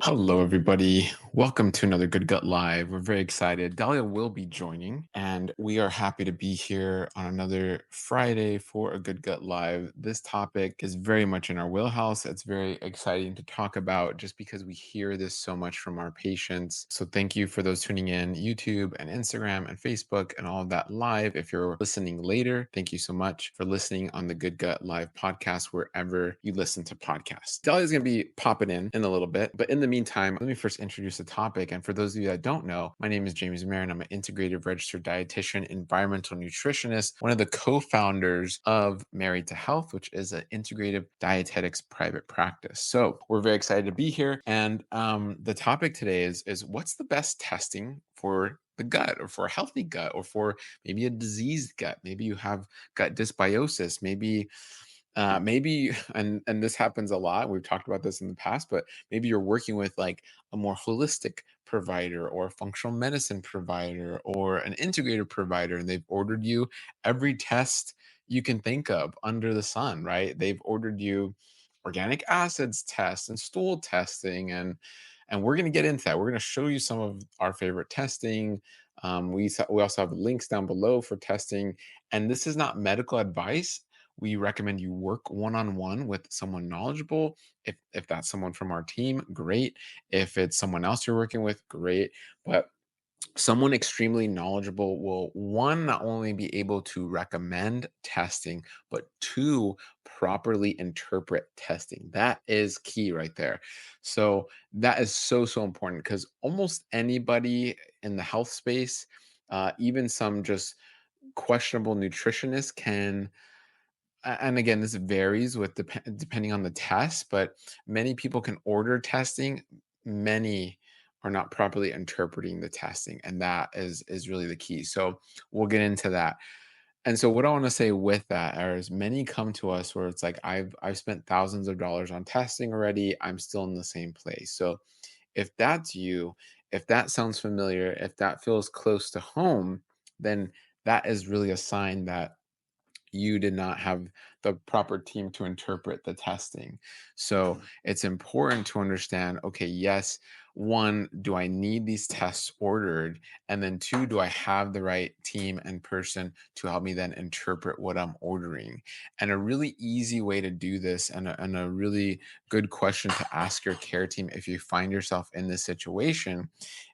Hello, everybody. Welcome to another Good Gut Live. We're very excited. Dahlia will be joining, and we are happy to be here on another Friday for a Good Gut Live. This topic is very much in our wheelhouse. It's very exciting to talk about just because we hear this so much from our patients. So, thank you for those tuning in YouTube and Instagram and Facebook and all of that live. If you're listening later, thank you so much for listening on the Good Gut Live podcast, wherever you listen to podcasts. Dahlia's going to be popping in a little bit, but in the meantime, let me first introduce the topic. And for those of you that don't know, my name is James Marin. I'm an integrative registered dietitian, environmental nutritionist, one of the co-founders of Married to Health, which is an integrative dietetics private practice. So we're very excited to be here. And the topic today is what's the best testing for the gut, or for a healthy gut, or for maybe a diseased gut. Maybe you have gut dysbiosis. Maybe and this happens a lot. We've talked about this in the past, but maybe you're working with like a more holistic provider or a functional medicine provider or an integrated provider, and they've ordered you every test you can think of under the sun, right? They've ordered you organic acids tests and stool testing, and we're going to get into that. We're going to show you some of our favorite testing. We also have links down below for testing, and this is not medical advice. We recommend you work one-on-one with someone knowledgeable. If that's someone from our team, great. If it's someone else you're working with, great. But someone extremely knowledgeable will, one, not only be able to recommend testing, but two, properly interpret testing. That is key right there. So that is so important, because almost anybody in the health space, even some just questionable nutritionists, can and again, this varies with depending on the test, but many people can order testing. Many are not properly interpreting the testing, and that is really the key. So we'll get into that. And so what I want to say with that is, many come to us where it's like, I've spent thousands of dollars on testing already. I'm still in the same place. So if that's you, if that sounds familiar, if that feels close to home, then that is really a sign that you did not have the proper team to interpret the testing. So it's important to understand, okay, yes, one, do I need these tests ordered? And then two, do I have the right team and person to help me then interpret what I'm ordering? And a really easy way to do this, and a really good question to ask your care team if you find yourself in this situation,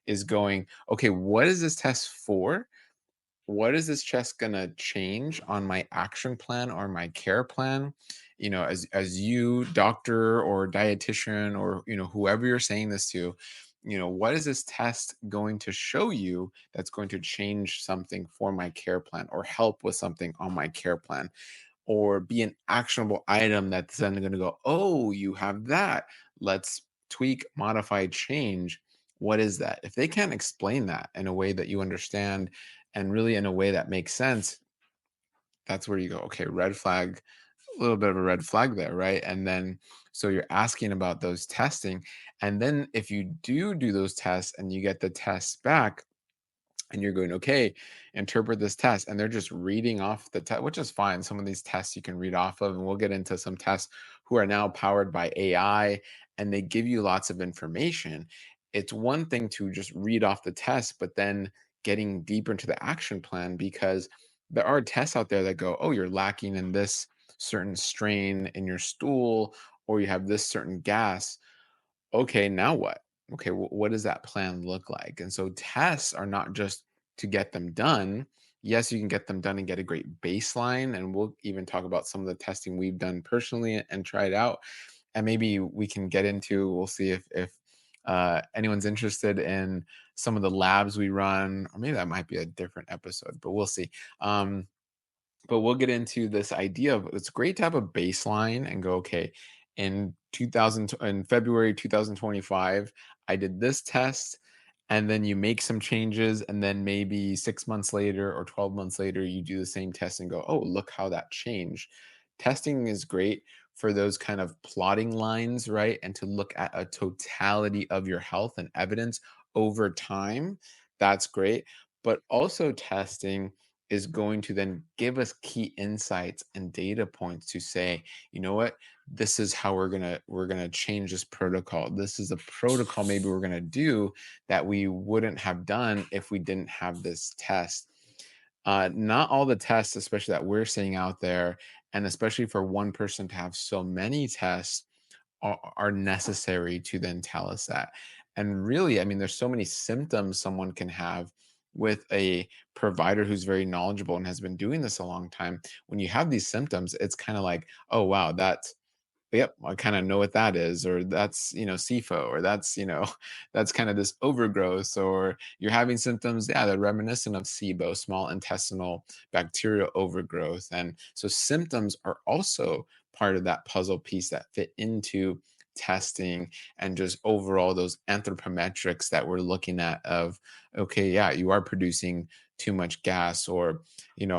is going, okay, what is this test for? What is this just gonna change on my action plan or my care plan? As you, doctor or dietitian, or whoever you're saying this to, what is this test going to show you that's going to change something for my care plan, or help with something on my care plan, or be an actionable item that's then going to go, oh, you have that. Let's tweak, modify, change. What is that? If they can't explain that in a way that you understand, and really in a way that makes sense, that's where you go, okay, red flag, a little bit of a red flag there, right? And then, so you're asking about those testing. And then if you do those tests and you get the tests back, and you're going, okay, interpret this test, and they're just reading off the test, which is fine. Some of these tests you can read off of, and we'll get into some tests who are now powered by AI, and they give you lots of information. It's one thing to just read off the test, but then getting deeper into the action plan, because there are tests out there that go, oh, you're lacking in this certain strain in your stool, or you have this certain gas. Okay, now what? Okay, what does that plan look like? And so tests are not just to get them done. Yes, you can get them done and get a great baseline. And we'll even talk about some of the testing we've done personally and tried out. And maybe we can get into, we'll see if anyone's interested in some of the labs we run, or maybe that might be a different episode, but we'll see. But we'll get into this idea of, it's great to have a baseline and go, okay, in February 2025, I did this test, and then you make some changes, and then maybe 6 months later or 12 months later, you do the same test and go, oh, look how that changed. Testing is great for those kind of plotting lines, right? And to look at a totality of your health and evidence over time. That's great. But also testing is going to then give us key insights and data points to say, you know what, this is how we're gonna change this protocol. This is a protocol maybe we're gonna do that we wouldn't have done if we didn't have this test. Not all the tests, especially that we're seeing out there, and especially for one person to have so many tests, are necessary to then tell us that. And really, I mean, there's so many symptoms someone can have with a provider who's very knowledgeable and has been doing this a long time. When you have these symptoms, it's kind of like, oh wow, that's, yep, I kind of know what that is, or that's, SIFO, or that's, that's kind of this overgrowth, or you're having symptoms, yeah, they're reminiscent of SIBO, small intestinal bacterial overgrowth. And so symptoms are also part of that puzzle piece that fit into testing and just overall those anthropometrics that we're looking at of, okay, yeah, you are producing too much gas, or,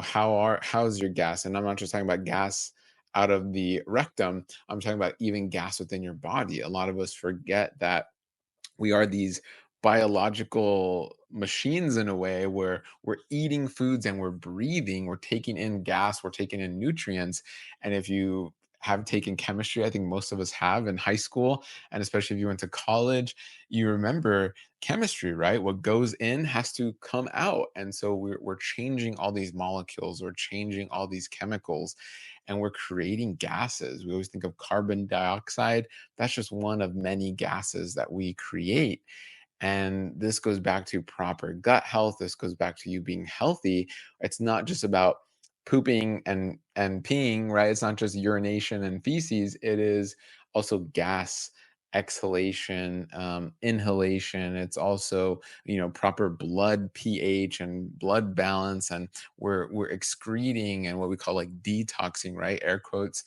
how's your gas? And I'm not just talking about gas out of the rectum. I'm talking about even gas within your body. A lot of us forget that we are these biological machines in a way where we're eating foods and we're breathing, we're taking in gas, we're taking in nutrients. And if you have taken chemistry, I think most of us have in high school, and especially if you went to college, you remember chemistry, right? What goes in has to come out. And so we're changing all these molecules, we're changing all these chemicals, and we're creating gases. We always think of carbon dioxide. That's just one of many gases that we create. And this goes back to proper gut health. This goes back to you being healthy. It's not just about pooping and peeing, right? It's not just urination and feces. It is also gas exhalation, inhalation. It's also, proper blood pH and blood balance, and we're excreting and what we call like detoxing, right? Air quotes.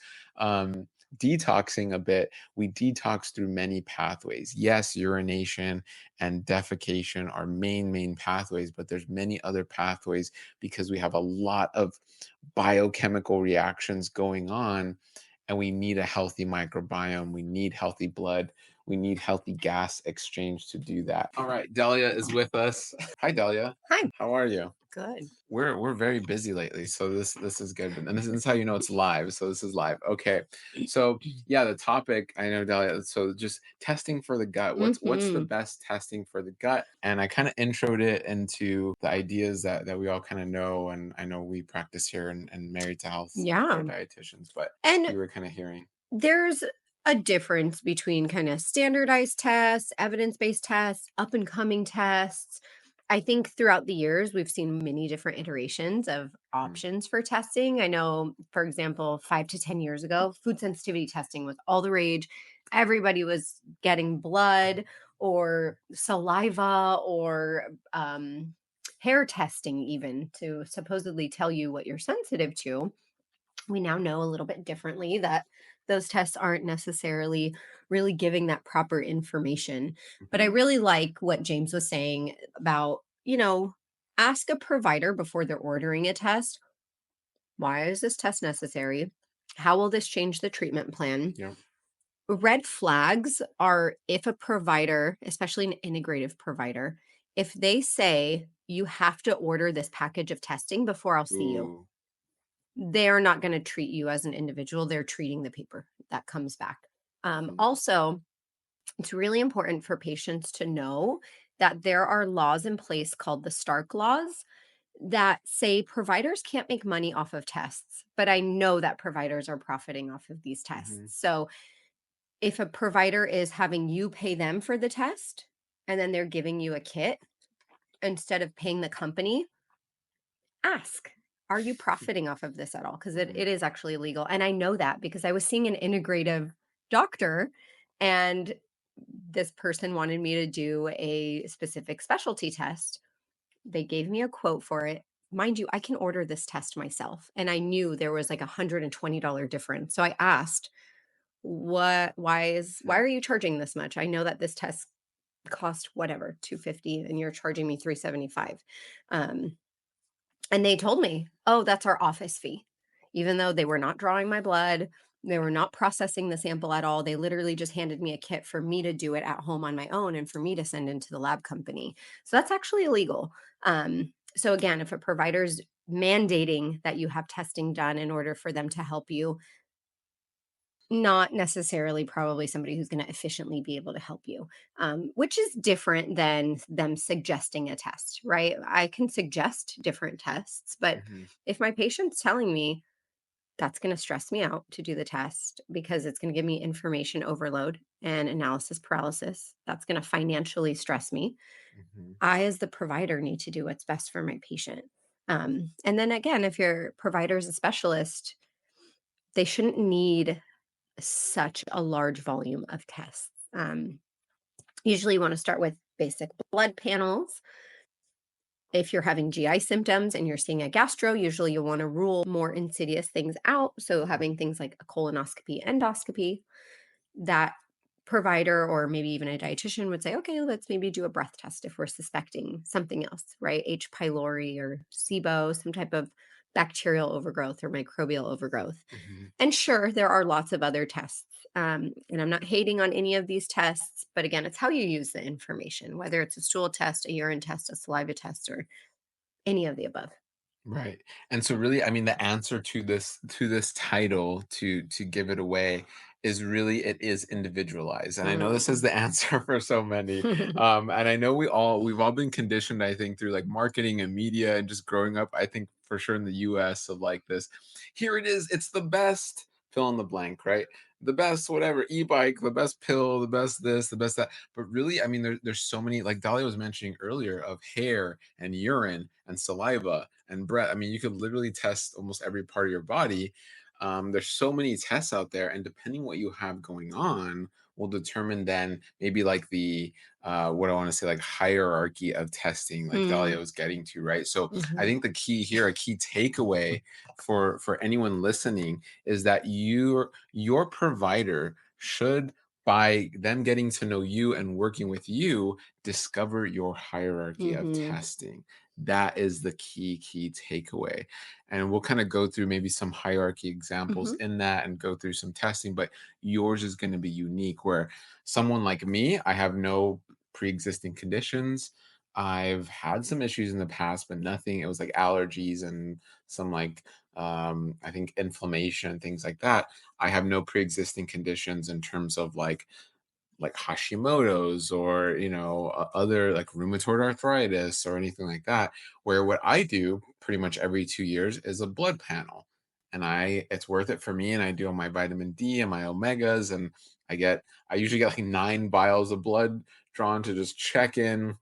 Detoxing a bit, we detox through many pathways. Yes, urination and defecation are main pathways, but there's many other pathways because we have a lot of biochemical reactions going on, and we need a healthy microbiome, we need healthy blood, we need healthy gas exchange to do that. All right, Delia is with us. Hi, Delia. Hi. How are you? Good. We're very busy lately, so this is good. And this is how you know it's live. So this is live. Okay. So yeah, the topic, I know, Dahlia. So just testing for the gut. What's the Mhm. best testing for the gut? And I kind of introed it into the ideas that we all kind of know, and I know we practice here and Married to Health Yeah. are dietitians, but And you were kind of hearing. there's a difference between kind of standardized tests, evidence-based tests, up and coming tests. I think throughout the years, we've seen many different iterations of Mm, options for testing. I know, for example, 5 to 10 years ago, food sensitivity testing was all the rage. Everybody was getting blood or saliva or hair testing, even to supposedly tell you what you're sensitive to. We now know a little bit differently that those tests aren't necessarily really giving that proper information. But I mhm, really like what James was saying about, ask a provider before they're ordering a test. Why is this test necessary? How will this change the treatment plan? yeah. Red flags are if a provider, especially an integrative provider, if they say you have to order this package of testing before I'll see you, Ooh. they're not gonna treat you as an individual, they're treating the paper that comes back. Mm, Also, it's really important for patients to know that there are laws in place called the Stark laws that say providers can't make money off of tests, but I know that providers are profiting off of these tests. mhm, So, if a provider is having you pay them for the test and then they're giving you a kit instead of paying the company, ask, are you profiting off of this at all? Because mhm, it is actually illegal. And I know that because I was seeing an integrative doctor, and this person wanted me to do a specific specialty test. They gave me a quote for it. Mind you, I can order this test myself. And I knew there was like $120 difference. So I asked, why mm, are you charging this much? I know that this test cost whatever, 250 and you're charging me 375. Um, and they told me, "Oh, that's our office fee." Even though they were not drawing my blood, they were not processing the sample at all. They literally just handed me a kit for me to do it at home on my own and for me to send into the lab company. So that's actually illegal. So again, if a provider's mandating that you have testing done in order for them to help you, not necessarily probably somebody who's going to efficiently be able to help you, which is different than them suggesting a test, right? I can suggest different tests, but Mhm. if my patient's telling me that's going to stress me out to do the test because it's going to give me information overload and analysis paralysis, that's going to financially stress me. Mhm. I, as the provider, need to do what's best for my patient. And then again, if your provider is a specialist, they shouldn't need such a large volume of tests. Usually, you want to start with basic blood panels. If you're having GI symptoms and you're seeing a gastro, usually you'll want to rule more insidious things out. So, having things like a colonoscopy, endoscopy, that provider or maybe even a dietitian would say, okay, let's maybe do a breath test if we're suspecting something else, right? H. pylori or SIBO, some type of bacterial overgrowth or microbial overgrowth. Mhm. And sure, there are lots of other tests. And I'm not hating on any of these tests, but again, it's how you use the information, whether it's a stool test, a urine test, a saliva test, or any of the above. Right. And so really, I mean, the answer to this title to give it away is really it is individualized. And I know this is Mm. the answer for so many. And I know we've all been conditioned, I think, through like marketing and media and just growing up, I think for sure in the US of like this. Here it is, it's the best fill in the blank, right? The best whatever, e-bike, the best pill, the best this, the best that. But really, I mean, there's so many, like Dahlia was mentioning earlier, of hair and urine and saliva and breath. I mean, you could literally test almost every part of your body. There's so many tests out there, and depending what you have going on, will determine then maybe like the what I want to say, like hierarchy of testing, like Dahlia Mm. was getting to, right? So I Mhm. think the key here, a key takeaway for anyone listening, is that your provider should, by them getting to know you and working with you, discover your hierarchy of Mhm. testing. That is the key takeaway. And we'll kind of go through maybe some hierarchy examples Mhm. in that and go through some testing, but yours is going to be unique where someone like me, I have no pre-existing conditions. I've had some issues in the past, but nothing. It was like allergies and some like I think inflammation, things like that. I have no pre-existing conditions in terms of like Hashimoto's or other like rheumatoid arthritis or anything like that, where what I do pretty much every 2 years is a blood panel, and I it's worth it for me, and I do all my vitamin D and my omegas, and I usually get like 9 vials of blood drawn to just check in.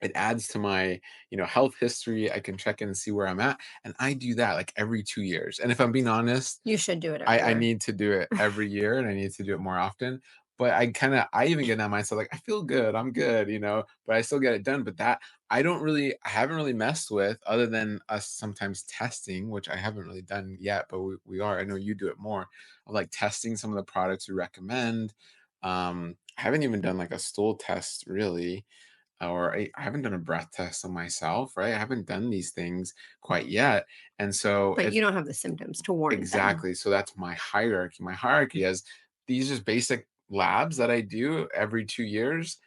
It adds to my health history. I can check in and see where I'm at, and I do that like every 2 years. And if I'm being honest, You should do it I everywhere. need to do it every year, and I need to do it more often. But I even get in that mindset, like, I feel good, I'm good, but I still get it done. But that I haven't really messed with, other than us sometimes testing, which I haven't really done yet, but we are. I know you do it more of like testing some of the products you recommend. I haven't even done like a stool test really, or I haven't done a breath test on myself, right? I haven't done these things quite yet. And so But it's you don't have the symptoms to warrant them. exactly. So that's my hierarchy. My hierarchy is these just basic labs that I do every 2 years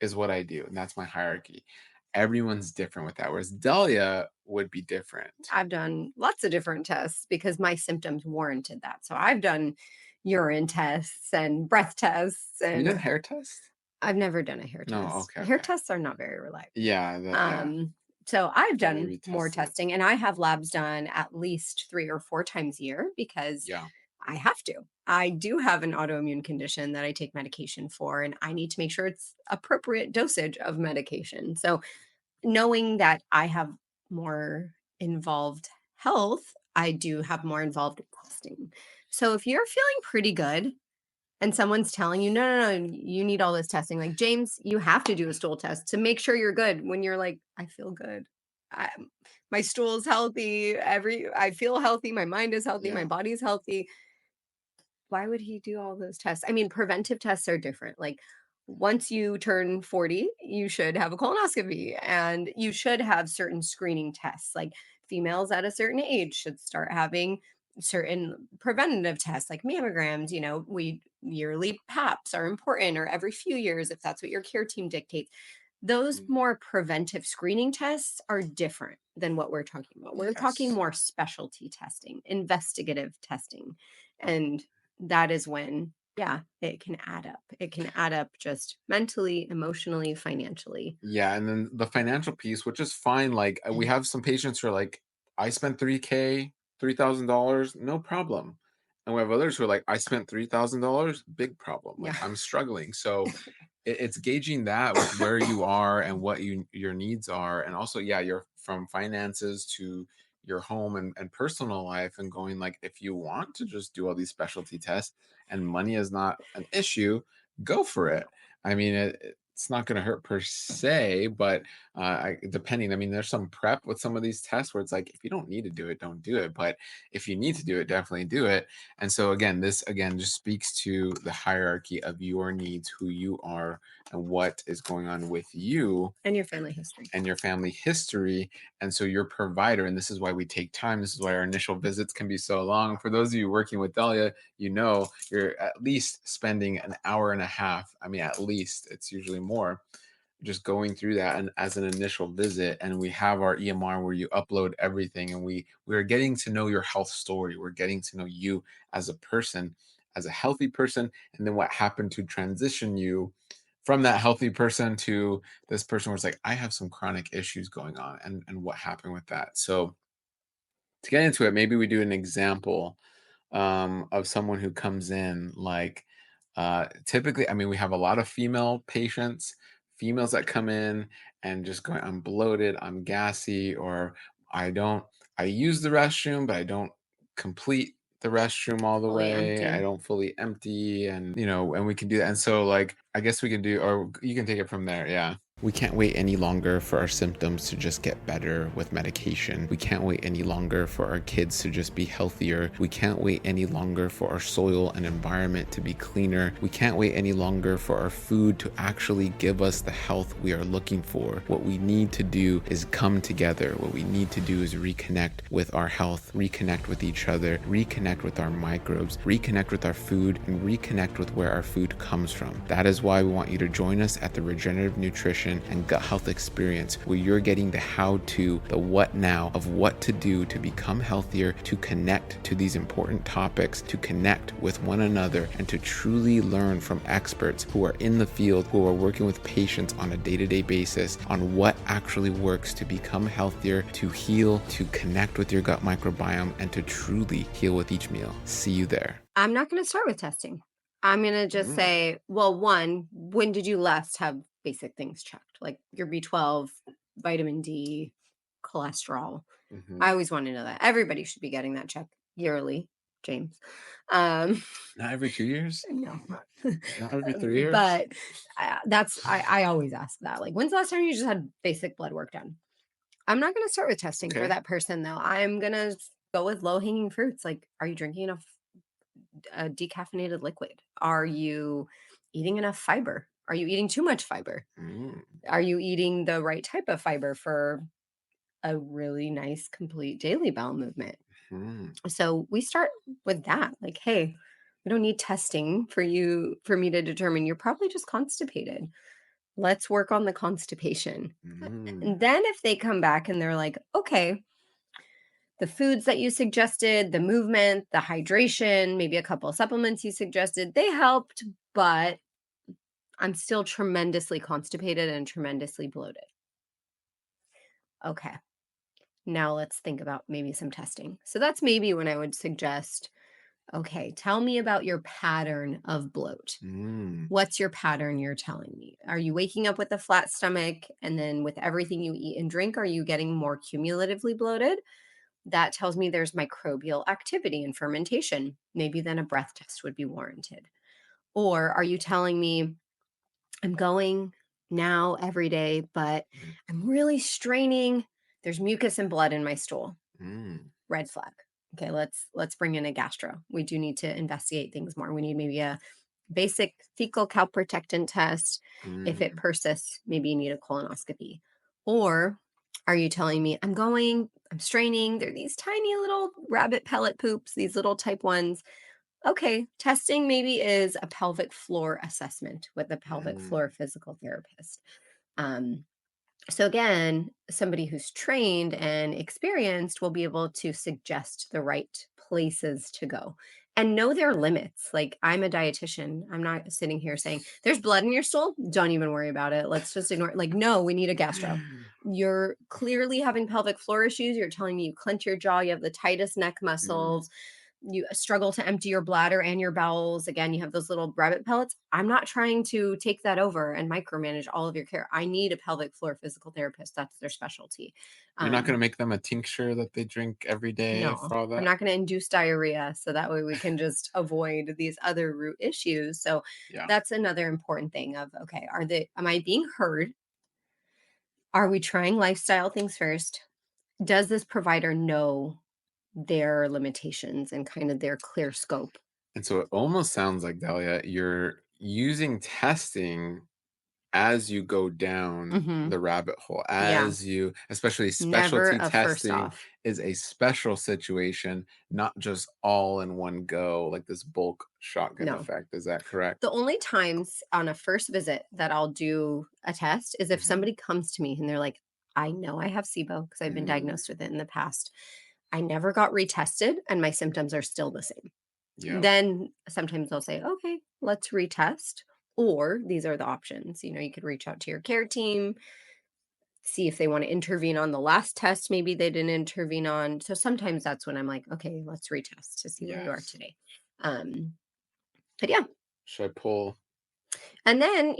is what I do. And that's my hierarchy. Everyone's different with that. Whereas Delia would be different. I've done lots of different tests because my symptoms warranted that. So I've done urine tests and breath tests, Have you done and hair tests? I've never done a hair No. test. Okay. Hair Okay. tests are not very reliable. Yeah. Yeah. Um, so I've Gotta be done more retested. testing, and I have labs done at least 3 or 4 times a year because Yeah. I have to. I do have an autoimmune condition that I take medication for, and I need to make sure it's appropriate dosage of medication. So knowing that I have more involved health, I do have more involved testing. So if you're feeling pretty good and someone's telling you, no, no, no, you need all this testing, like James, you have to do a stool test to make sure you're good when you're like, I feel good. I, my stool is healthy. I feel healthy. My mind is healthy. My Yeah. body's healthy. Why would he do all those tests? I mean, preventive tests are different. Like once you turn 40, you should have a colonoscopy and you should have certain screening tests. Like females at a certain age should start having certain preventative tests like mammograms. We yearly paps are important, or every few years if that's what your care team dictates. Those Mm, more preventive screening tests are different than what we're talking about. We're talking yes. more specialty testing, investigative testing. And that is when, yeah, it can add up. It can add up just mentally, emotionally, financially. Yeah, and then the financial piece, which is fine, like, we have some patients who are like, "I spent 3K, $3,000, no problem." And we have others who are like, "I spent $3,000, big problem, like, Yeah. I'm struggling." So, it's gauging that with where you are and what your needs are, and also, yeah, your from finances to your home and personal life, and going like, if you want to just do all these specialty tests and money is not an issue, go for it. I mean, it's not going to hurt per se, but depending, I mean, there's some prep with some of these tests where it's like, if you don't need to do it, don't do it. But if you need to do it, definitely do it. And so again, this again just speaks to the hierarchy of your needs, who you are, and what is going on with you And your family history. and your family history. And so your provider, and this is why we take time. This is why our initial visits can be so long. For those of you working with Delia, you know you're at least spending an hour and a half. I mean, at least it's usually more, just going through that and as an initial visit. And we have our EMR where you upload everything, and we're getting to know your health story. We're getting to know you as a person, as a healthy person, and then what happened to transition you from that healthy person to this person where it's like, I have some chronic issues going on, and what happened with that. So to get into it, maybe we do an example of someone who comes in like, typically, I mean, we have a lot of female patients, females that come in and just going, I'm bloated, I'm gassy, or I don't, I use the restroom, but I don't complete the restroom all the Fully way. I empty. don't fully empty, and and we can do that. And so, like, I guess we can do, or you can take it from there. Yeah. We can't wait any longer for our symptoms to just get better with medication. We can't wait any longer for our kids to just be healthier. We can't wait any longer for our soil and environment to be cleaner. We can't wait any longer for our food to actually give us the health we are looking for. What we need to do is come together. What we need to do is reconnect with our health, reconnect with each other, reconnect with our microbes, reconnect with our food, and reconnect with where our food comes from. That is why we want you to join us at the Regenerative Nutrition and Gut Health Experience, where you're getting the how to, the what now of what to do to become healthier, to connect to these important topics, to connect with one another, and to truly learn from experts who are in the field, who are working with patients on a day-to-day basis on what actually works to become healthier, to heal, to connect with your gut microbiome, and to truly heal with each meal. See you there. I'm not going to start with testing. I'm going to just Mm, say, well, one, when did you last have basic things checked? Like your B12, vitamin D, cholesterol. mhm. I always want to know that. Everybody should be getting that check yearly, James. Um, Not every 2 years? no. Not every 3 years? But I always ask that. Like, when's the last time you just had basic blood work done? I'm not going to start with testing for Okay. that person though. I'm going to go with low hanging fruits. Like, are you drinking enough decaffeinated liquid? Are you eating enough fiber? Are you eating too much fiber? Mm, Are you eating the right type of fiber for a really nice, complete daily bowel movement? mm, So we start with that. Like, hey, we don't need testing for me to determine you're probably just constipated. Let's work on the constipation. mm, And then if they come back and they're like, okay, the foods that you suggested, the movement, the hydration, maybe a couple of supplements you suggested, they helped, but I'm still tremendously constipated and tremendously bloated. Okay, now let's think about maybe some testing. So that's maybe when I would suggest, okay, tell me about your pattern of bloat. mm, What's your pattern you're telling me? Are you waking up with a flat stomach and then with everything you eat and drink, are you getting more cumulatively bloated? That tells me there's microbial activity and fermentation. Maybe then a breath test would be warranted. Or are you telling me I'm going now every day, but mm, I'm really straining. There's mucus and blood in my stool. mm, Red flag. Okay, let's bring in a gastro. We do need to investigate things more. We need maybe a basic fecal calprotectin test. If it mm, persists, maybe you need a colonoscopy. Or are you telling me I'm straining, they're these tiny little rabbit pellet poops, these little type ones. Okay, testing maybe is a pelvic floor assessment with a pelvic mm, floor physical therapist. Um, so again, somebody who's trained and experienced will be able to suggest the right places to go and know their limits. Like I'm a dietitian. I'm not sitting here saying there's blood in your stool. Don't even worry about it. Let's just ignore it. Like, no, we need a gastro. You're clearly having pelvic floor issues. You're telling me you clench your jaw, you have the tightest neck Mm. muscles, you struggle to empty your bladder and your bowels. Again, you have those little rabbit pellets. I'm not trying to take that over and micromanage all of your care. I need a pelvic floor physical therapist. That's their specialty. You're not Um, gonna make them a tincture that they drink every day no, for all I'm that? not going to induce diarrhea. So that way we can just avoid these other root issues. So Yeah. that's another important thing of, okay, am I being heard? Are we trying lifestyle things first? Does this provider know their limitations and kind of their clear scope? And so it almost sounds like, Dahlia, you're using testing as you go down Hmm. the rabbit hole, Yeah. as you especially Never specialty a first testing off. is a special situation, not just all in one go, like this bulk shotgun No. effect. Is that correct? The only times on a first visit that I'll do a test is if Mhm. somebody comes to me and they're like, I know I have SIBO because I've been Mm, diagnosed with it in the past. I never got retested and my symptoms are still the same. yeah. Then sometimes they'll say, okay, let's retest. Or these are the options. You could reach out to your care team, see if they want to intervene on the last test, maybe they didn't intervene on. So sometimes that's when I'm like, okay, let's retest to see where you are Yes. today. Um, but yeah, Should I pull? and then,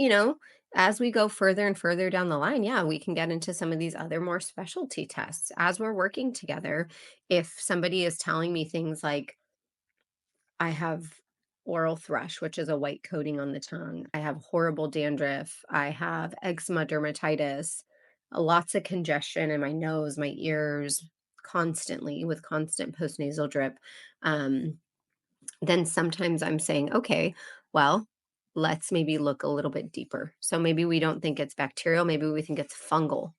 as we go further and further down the line, yeah, we can get into some of these other more specialty tests as we're working together. If somebody is telling me things like, I have oral thrush, which is a white coating on the tongue, I have horrible dandruff, I have eczema dermatitis, lots of congestion in my nose, my ears, constantly with constant postnasal drip. Um, then sometimes I'm saying, okay, well, let's maybe look a little bit deeper. So maybe we don't think it's bacterial, maybe we think it's fungal.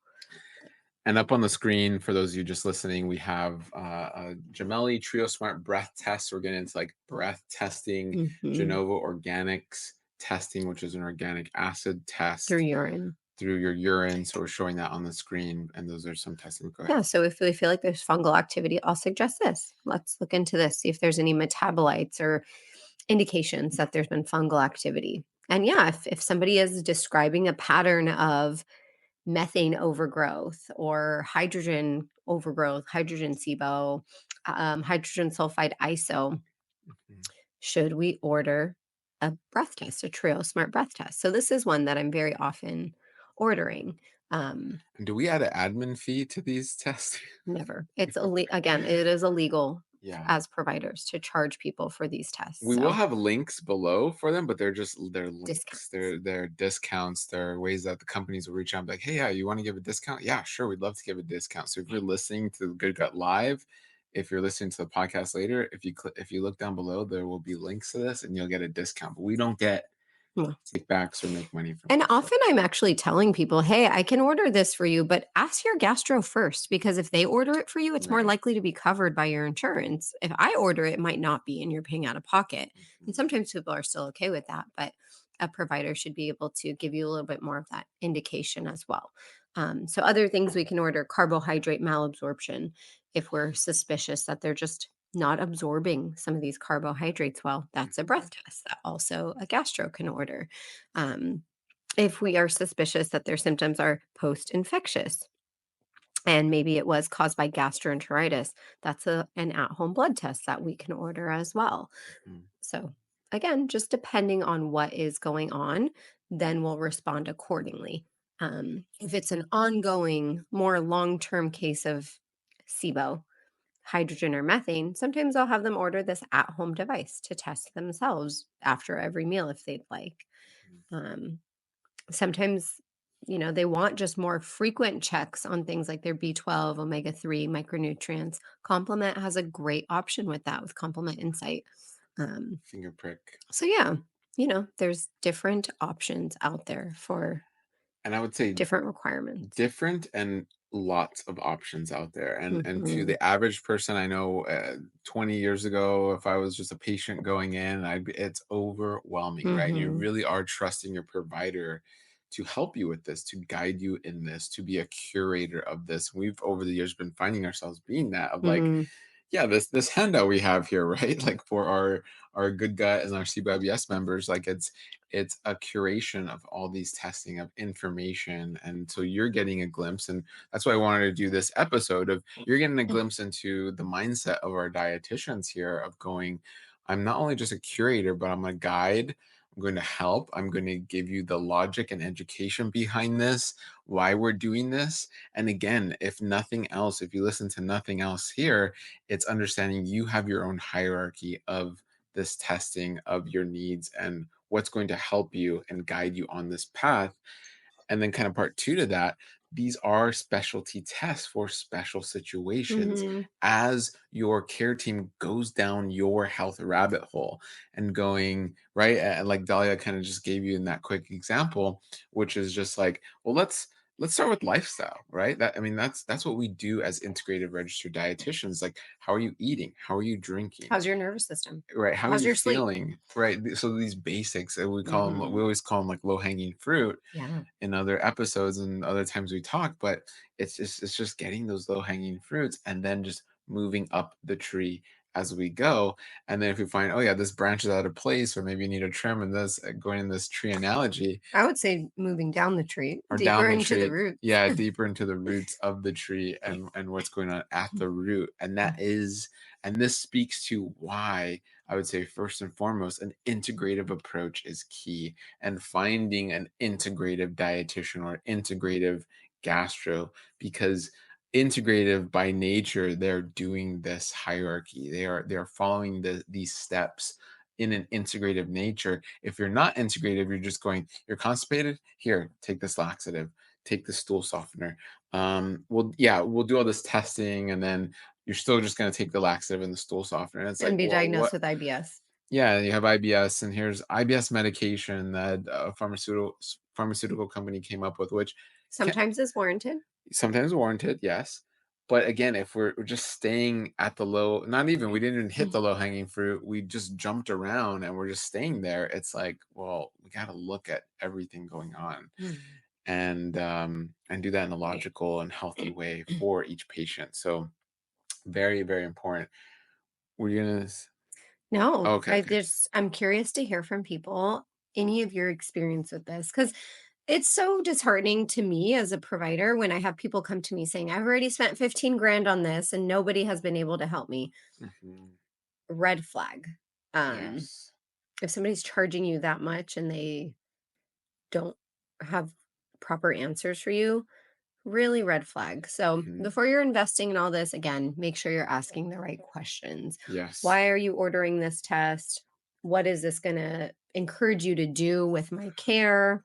And up on the screen, for those of you just listening, we have a Gemelli Trio Smart Breath Test. We're getting into like breath testing, Hmm. Genova Organics testing, which is an organic acid Through test urine. through your urine. So we're showing that on the screen, and those are some testing. Go ahead. Yeah. So if we feel like there's fungal activity, I'll suggest this. Let's look into this, see if there's any metabolites or indications that there's been fungal activity. And yeah, if somebody is describing a pattern of methane overgrowth or hydrogen overgrowth, hydrogen SIBO, hydrogen sulfide ISO, Mhm. should we order a breath test, a Trio Smart breath test? So this is one that I'm very often ordering. Um, And do we add an admin fee to these tests? Never. It's Okay. again, it is illegal Yeah. as providers to charge people for these tests. We will So have links below for them, but they're links. discounts. They're discounts. They're ways that the companies will reach out and be like, hey, yeah, you want to give a discount? Yeah, sure, we'd love to give a discount. So if you're listening to Good Gut Live, if you're listening to the podcast later, if you look down below, there will be links to this and you'll get a discount. But we don't get kickbacks or make money from And this. So often I'm actually telling people, hey, I can order this for you, but ask your gastro first because if they order it for you, it's more right. likely to be covered by your insurance. If I order it, it might not be and you're paying out of pocket. And Mhm. sometimes people are still okay with that, but a provider should be able to give you a little bit more of that indication as well. So, other things we can order carbohydrate malabsorption if we're suspicious that they're just not absorbing some of these carbohydrates well. That's a Mhm. breath test that also a gastro can order. Um, if we are suspicious that their symptoms are post infectious and maybe it was caused by gastroenteritis, that's an at home blood test that we can order as well. Mhm. So, again, just depending on what is going on, then we'll respond accordingly. If it's an ongoing, more long term case of SIBO, hydrogen or methane, sometimes I'll have them order this at home device to test themselves after every meal if they'd like. Um, Sometimes, they want just more frequent checks on things like their B12, omega-3, micronutrients. Complement has a great option with that with Complement Insight. Um, Finger prick. so yeah, there's different options out there for And I would say different requirements. different and lots of options out there. And to Mhm. the average person, I know 20 years ago, if I was just a patient going in, it's overwhelming, right? And you Mhm. really are trusting your provider to help you with this, to guide you in this, to be a curator of this. We've over the years been finding ourselves being that of like, Mhm. yeah, this handout we have here, right? Like for our good gut and our CBIBS members, like it's a curation of all these testing of information. And so you're getting a glimpse. And that's why I wanted to do this episode of you're getting a glimpse into the mindset of our dietitians here of going, I'm not only just a curator, but I'm a guide. I'm going to help. I'm going to give you the logic and education behind this, why we're doing this. And again, if nothing else, if you listen to nothing else here, it's understanding you have your own hierarchy of this testing of your needs and what's going to help you and guide you on this path. And then, kind of part two to that, these are specialty tests for special situations Mhm. as your care team goes down your health rabbit hole and going, right? And like Dahlia kind of just gave you in that quick example, which is just like, well, let's start with lifestyle, right? That I mean, that's what we do as integrated registered dietitians. Like, how are you eating? How are you drinking? How's your nervous system? Right, how are How's you your sleep? feeling? Right, so these basics, and we Mhm. always call them like low-hanging fruit Yeah. in other episodes and other times we talk, but it's just getting those low-hanging fruits and then just moving up the tree as we go, and then if we find, "Oh, yeah, this branch is out of place," or maybe you need a trim and this going in this tree analogy, I would say moving down the tree, or deeper down the into the tree, roots. yeah, deeper into the roots of the tree and what's going on at the root, and that is and this speaks to why I would say first and foremost an integrative approach is key, and finding an integrative dietitian or integrative gastro, because integrative by nature they're doing this hierarchy, they're following these steps in an integrative nature. If you're not integrative, you're just going, you're constipated? Here, take this laxative, take the stool softener. Well, yeah, we'll do all this testing and then you're still just going to take the laxative and the stool softener. And it's like, And be well, diagnosed what? with IBS. Yeah, you have IBS, and here's IBS medication that a pharmaceutical company came up with, which can, Sometimes is warranted. sometimes warranted, yes. But again, if we're just staying at the low, not even, we didn't even hit the low hanging fruit, we just jumped around and we're just staying there. It's like, well, we got to look at everything going on Mhm. and do that in a logical and healthy way for each patient. So very, very important. Were you gonna? No, Okay, okay. I'm curious to hear from people any of your experience with this because it's so disheartening to me as a provider when I have people come to me saying, I've already spent 15 grand on this and nobody has been able to help me. Mhm. Red flag. Um, Yes. if somebody's charging you that much and they don't have proper answers for you, really red flag. So Mhm. before you're investing in all this, again, make sure you're asking the right questions. Yes. Why are you ordering this test? What is this going to encourage you to do with my care?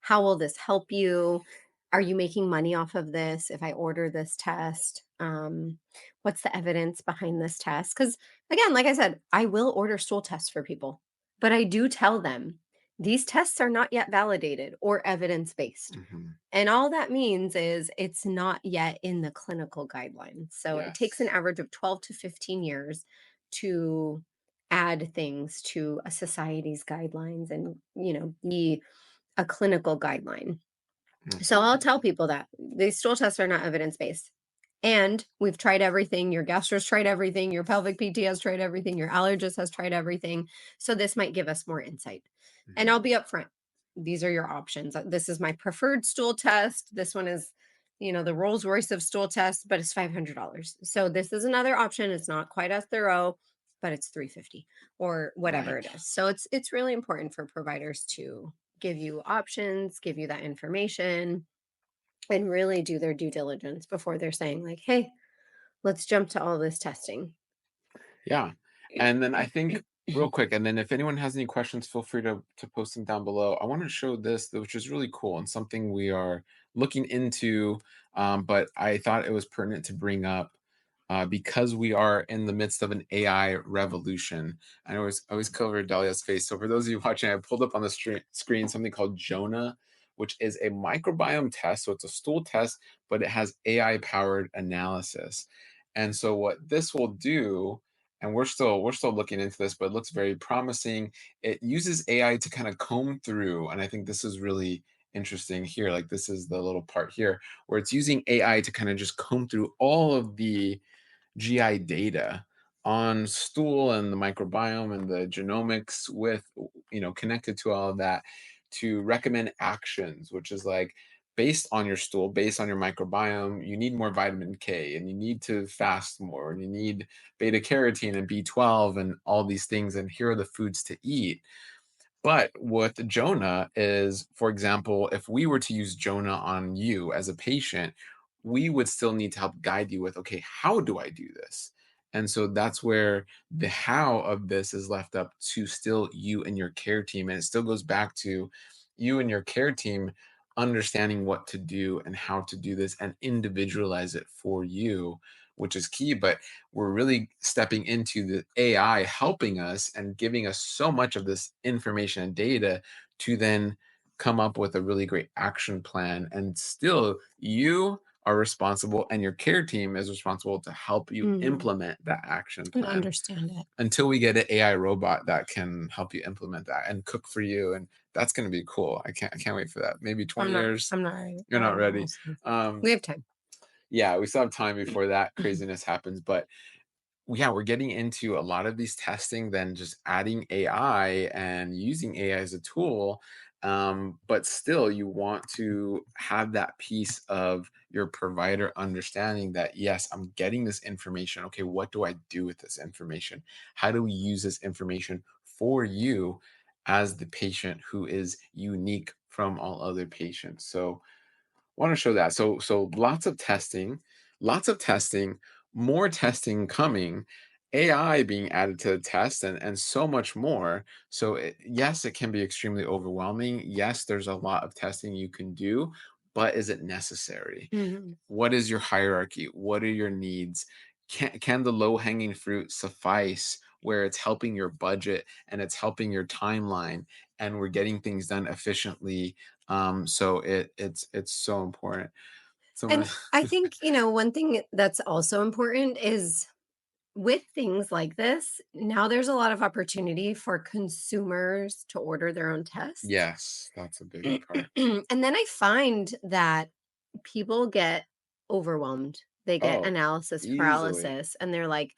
How will this help you? Are you making money off of this if I order this test? What's the evidence behind this test? Because, again, like I said, I will order stool tests for people, but I do tell them these tests are not yet validated or evidence based. Mhm. And all that means is it's not yet in the clinical guidelines. So it takes an Yes. average of 12 to 15 years to add things to a society's guidelines and, be a clinical guideline. So I'll Mhm. tell people that these stool tests are not evidence based. And we've tried everything. Your gastro's tried everything. Your pelvic PT has tried everything. Your allergist has tried everything. So this might give us more insight. And I'll Mhm. be upfront. These are your options. This is my preferred stool test. This one is, the Rolls Royce of stool tests, but it's $500. So this is another option. It's not quite as thorough, but it's 350 or whatever Right. it is. So it's really important for providers to give you options, give you that information, and really do their due diligence before they're saying, like, hey, let's jump to all this testing. Yeah. And then I think real quick, and then if anyone has any questions, feel free to post them down below. I want to show this, which is really cool and something we are looking into, but I thought it was pertinent to bring up because we are in the midst of an AI revolution. I always cover Dahlia's face. So for those of you watching, I pulled up on the screen something called Jonah, which is a microbiome test. So it's a stool test, but it has AI powered analysis. And so what this will do, and we're still looking into this, but it looks very promising. It uses AI to kind of comb through, and I think this is really interesting here. Like this is the little part here where it's using AI to kind of just comb through all of the GI data on stool and the microbiome and the genomics with, connected to all of that to recommend actions, which is like based on your stool, based on your microbiome, you need more vitamin K and you need to fast more and you need beta carotene and B12 and all these things. And here are the foods to eat. But with Jonah is, for example, if we were to use Jonah on you as a patient, we would still need to help guide you with, okay, how do I do this? And so that's where the how of this is left up to still you and your care team. And it still goes back to you and your care team understanding what to do and how to do this and individualize it for you, which is key. But we're really stepping into the AI helping us and giving us so much of this information and data to then come up with a really great action plan. And still, you are responsible and your care team is responsible to help you Mhm. implement that action And plan understand it. until we get an AI robot that can help you implement that and cook for you. And that's going to be cool. I can't wait for that. Maybe 20 years. I'm not ready for You're that. not I know. ready. We'll see. Um, We have time. yeah, we still have time before that craziness happens. But yeah, we're getting into a lot of these testing, then just adding AI and using AI as a tool. But still, you want to have that piece of your provider understanding that, yes, I'm getting this information. Okay, what do I do with this information? How do we use this information for you as the patient who is unique from all other patients? So, want to show that. So lots of testing, more testing coming, AI being added to the test and so much more. So yes, it can be extremely overwhelming. Yes, there's a lot of testing you can do, but is it necessary? Mhm. What is your hierarchy? What are your needs? Can the low hanging fruit suffice where it's helping your budget and it's helping your timeline and we're getting things done efficiently? So it's so important. So And much. I think, one thing that's also important is with things like this, now there's a lot of opportunity for consumers to order their own tests. Yes, that's a big part. And then I find that people get overwhelmed. They get Oh, analysis easily. paralysis and they're like,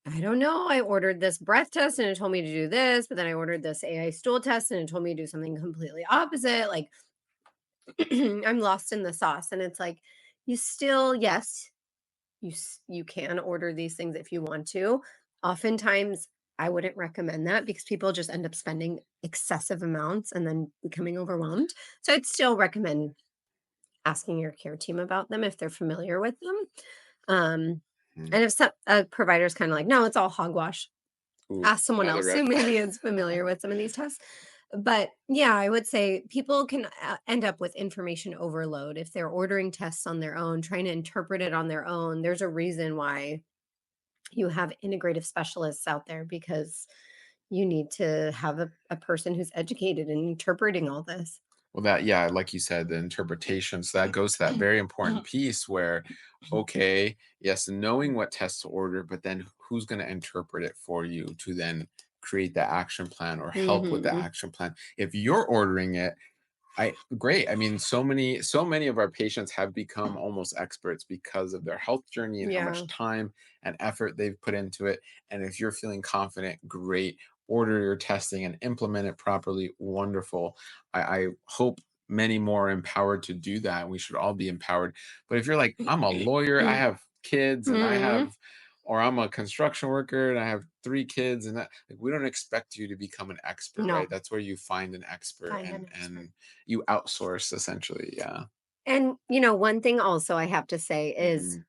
I don't know. I ordered this breath test and it told me to do this, but then I ordered this AI stool test and it told me to do something completely opposite. Like, I'm lost in the sauce. And it's like, you still, yes, you can order these things if you want to. Oftentimes, I wouldn't recommend that because people just end up spending excessive amounts and then becoming overwhelmed. So I'd still recommend asking your care team about them if they're familiar with them. Um, Mhm. and if some a provider's kind of like, no, it's all hogwash, Ooh, ask someone another else red who flag. maybe is familiar with some of these tests. But yeah, I would say people can end up with information overload if they're ordering tests on their own, trying to interpret it on their own. There's a reason why you have integrative specialists out there because you need to have a person who's educated in interpreting all this. Well, that, yeah, like you said, the interpretation. So that goes to that very important piece where, okay, yes, knowing what test to order, but then who's going to interpret it for you to then create the action plan or help with the Mhm. action plan. If you're ordering it, great. I mean, so many of our patients have become almost experts because of their health journey and how Yeah. much time and effort they've put into it. And if you're feeling confident, great. Order your testing and implement it properly. Wonderful. I hope many more are empowered to do that. We should all be empowered. But if you're like, I'm a lawyer, I have kids, and I Mhm. have, or I'm a construction worker and I have three kids, and that, like, we don't expect you to become an expert, right? No, That's where you find an expert find and an expert. you outsource essentially, yeah. And, one thing also I have to say is Mhm.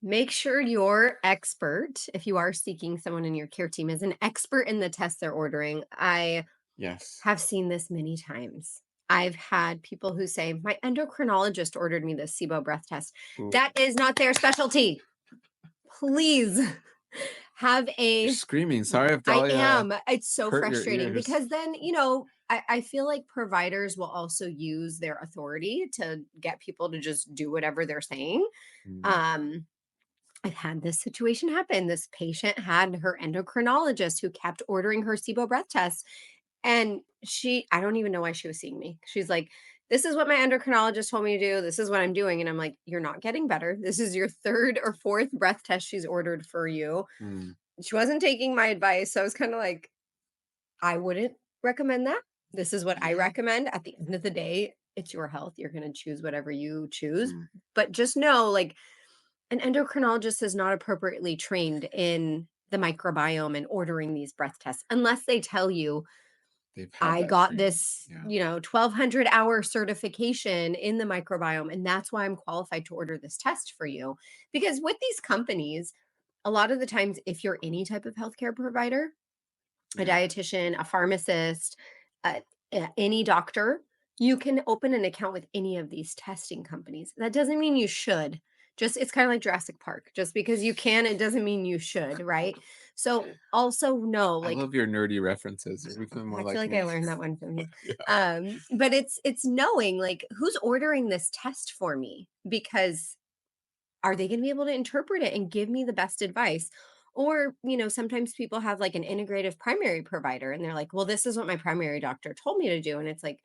make sure your expert, if you are seeking someone in your care team, is an expert in the test they're ordering. I Yes. have seen this many times. I've had people who say, my endocrinologist ordered me this SIBO breath test. Ooh, That is not their specialty. Please have you're a screaming. Sorry if I Dahlia am. It's so hurt your frustrating ears. because then, I feel like providers will also use their authority to get people to just do whatever they're saying. Mm, Um, I've had this situation happen. This patient had her endocrinologist who kept ordering her SIBO breath test. And I don't even know why she was seeing me. She's like, "This is what my endocrinologist told me to do. This is what I'm doing." And I'm like, "You're not getting better. This is your third or fourth breath test she's ordered for you." Mm, She wasn't taking my advice. So I was kind of like, I wouldn't recommend that. This is what I yeah. recommend. At the end of the day, it's your health. You're going to choose whatever you choose. Mm, But just know, like, an endocrinologist is not appropriately trained in the microbiome and ordering these breath tests unless they tell you, they've had I that got training. this, Yeah. 1,200-hour certification in the microbiome, and that's why I'm qualified to order this test for you. Because with these companies, a lot of the times, if you're any type of healthcare provider, a Yeah. dietitian, a pharmacist, any doctor, you can open an account with any of these testing companies. That doesn't mean you should. Just it's kind of like Jurassic Park. Just because you can, it doesn't mean you should, right? So also know, I like, love your nerdy references. You're becoming more I feel like like I me. learned that one from you. Yeah. But it's knowing, like, who's ordering this test for me, because are they going to be able to interpret it and give me the best advice? Or, sometimes people have like an integrative primary provider and they're like, well, this is what my primary doctor told me to do. And it's like,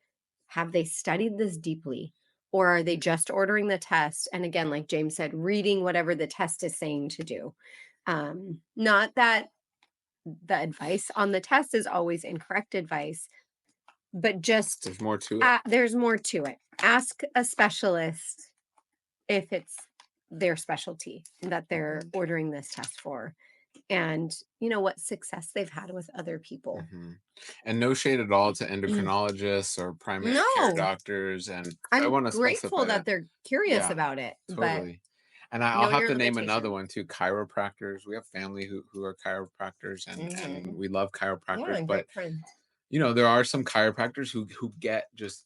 have they studied this deeply? Or are they just ordering the test? And again, like James said, reading whatever the test is saying to do. Not that the advice on the test is always incorrect advice, but just There's more to it. there's more to it. Ask a specialist if it's their specialty that they're ordering this test for, and what success they've had with other people. Hmm. And no shade at all to Mm. endocrinologists or primary care No, doctors. And I I'm want to grateful specify that that. they're curious Yeah, about it, but totally. And I'll know have your to name another limitations. one too, chiropractors. We have family who are chiropractors, and Hmm. we love chiropractors. Yeah, But great friends. there are some chiropractors who get just,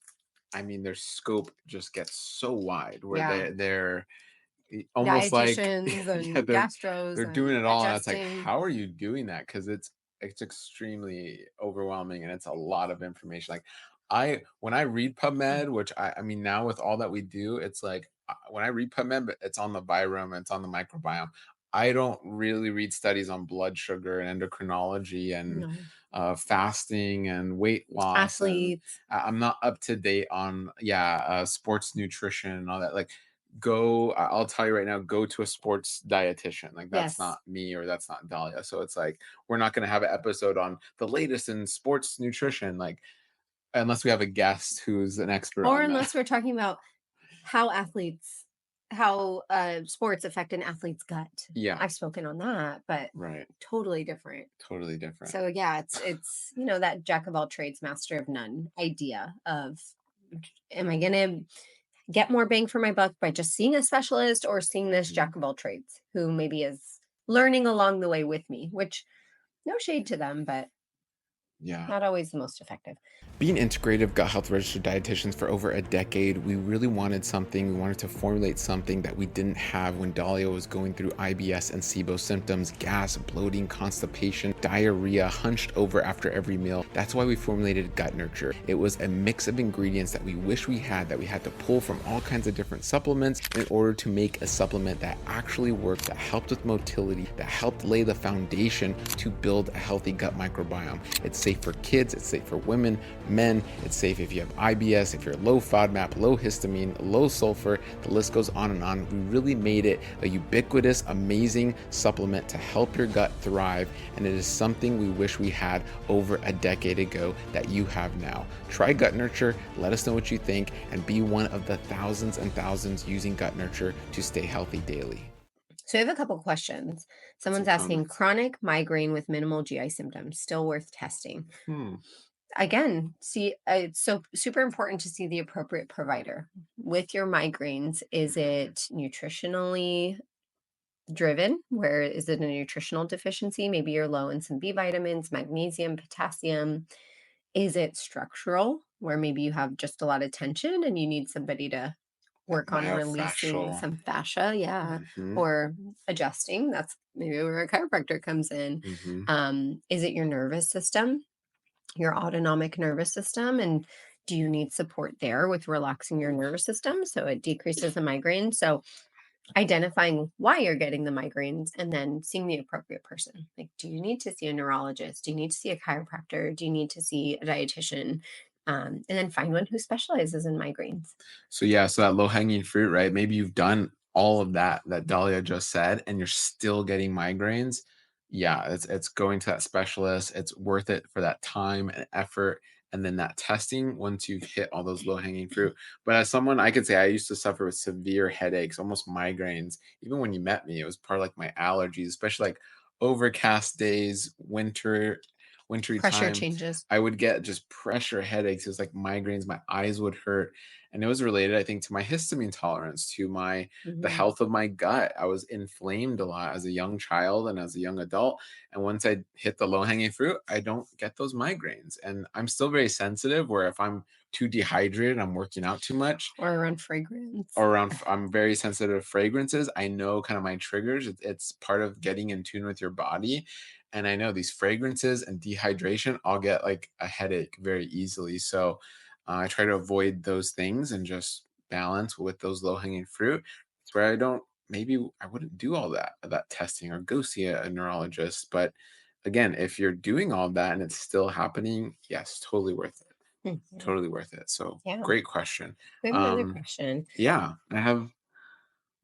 I mean, their scope just gets so wide where Yeah, they're almost like dietitians yeah, and gastros they're doing and it all, and it's like, adjusting. how are you doing that? Because it's extremely overwhelming and it's a lot of information. Like when I read PubMed, which I mean now with all that we do, it's like when I read PubMed, but it's on the virome and it's on the microbiome. I don't really read studies on blood sugar and endocrinology and No, fasting and weight loss, and athletes. I'm not up to date on sports nutrition and all that. Like I'll tell you right now, go to a sports dietitian. Like that's Yes. not me or that's not Dahlia. So it's like we're not going to have an episode on the latest in sports nutrition, like unless we have a guest who's an expert Or on that. unless we're talking about how sports affect an athlete's gut. Yeah, I've spoken on that, but right. totally different. Totally different. So yeah, it's that jack of all trades, master of none idea of, am I gonna get more bang for my buck by just seeing a specialist or seeing this Mhm. jack of all trades who maybe is learning along the way with me, which no shade to them, but Yeah. not always the most effective. Being integrative gut health registered dietitians for over a decade, we really wanted something. We wanted to formulate something that we didn't have when Dahlia was going through IBS and SIBO symptoms, gas, bloating, constipation, diarrhea, hunched over after every meal. That's why we formulated Gut Nurture. It was a mix of ingredients that we wish we had that we had to pull from all kinds of different supplements in order to make a supplement that actually worked, that helped with motility, that helped lay the foundation to build a healthy gut microbiome. It's safe for kids, it's safe for women, men. It's safe if you have IBS, if you're low FODMAP, low histamine, low sulfur. The list goes on and on. We really made it a ubiquitous, amazing supplement to help your gut thrive, and it is something we wish we had over a decade ago that you have now. Try Gut Nurture, let us know what you think, and be one of the thousands and thousands using Gut Nurture to stay healthy daily. So I have a couple questions. Some Someone's asking, comments. chronic migraine with minimal GI symptoms, still worth testing? Hmm. Again, see, it's so super important to see the appropriate provider with your migraines. Is it nutritionally driven? Where is it a nutritional deficiency? Maybe you're low in some B vitamins, magnesium, potassium. Is it structural, where maybe you have just a lot of tension and you need somebody to That work on releasing myofascial. some fascia? Yeah. Hmm. Or adjusting. That's maybe where a chiropractor comes in. Hmm. Is it your nervous system? Your autonomic nervous system, and do you need support there with relaxing your nervous system so it decreases the migraine? So identifying why you're getting the migraines and then seeing the appropriate person. Like, do you need to see a neurologist? Do you need to see a chiropractor? Do you need to see a dietitian? And then find one who specializes in migraines. So yeah, so that low hanging fruit, right? Maybe you've done all of that Dahlia just said, and you're still getting migraines. Yeah, it's going to that specialist. It's worth it for that time and effort, and then that testing once you've hit all those low hanging fruit. But as someone, I could say I used to suffer with severe headaches, almost migraines. Even when you met me, it was part of like my allergies, especially like overcast days, wintry Pressure time. changes. I would get just pressure headaches. It was like migraines. My eyes would hurt, and it was related, I think, to my histamine tolerance, to the Mhm. health of my gut. I was inflamed a lot as a young child and as a young adult, and once I hit the low hanging fruit, I don't get those migraines. And I'm still very sensitive, where if I'm too dehydrated, I'm working out too much, Or around fragrance. or around I'm very sensitive to fragrances. I know kind of my triggers. It's part of getting in tune with your body. And I know these fragrances and dehydration, I'll get like a headache very easily. So I try to avoid those things and just balance with those low hanging fruit. It's where I don't, maybe I wouldn't do all that testing or go see a neurologist. But again, if you're doing all that and it's still happening, yes, totally worth it. Mhm. Totally worth it. So Yeah. great question. We have another Um, question. yeah, I have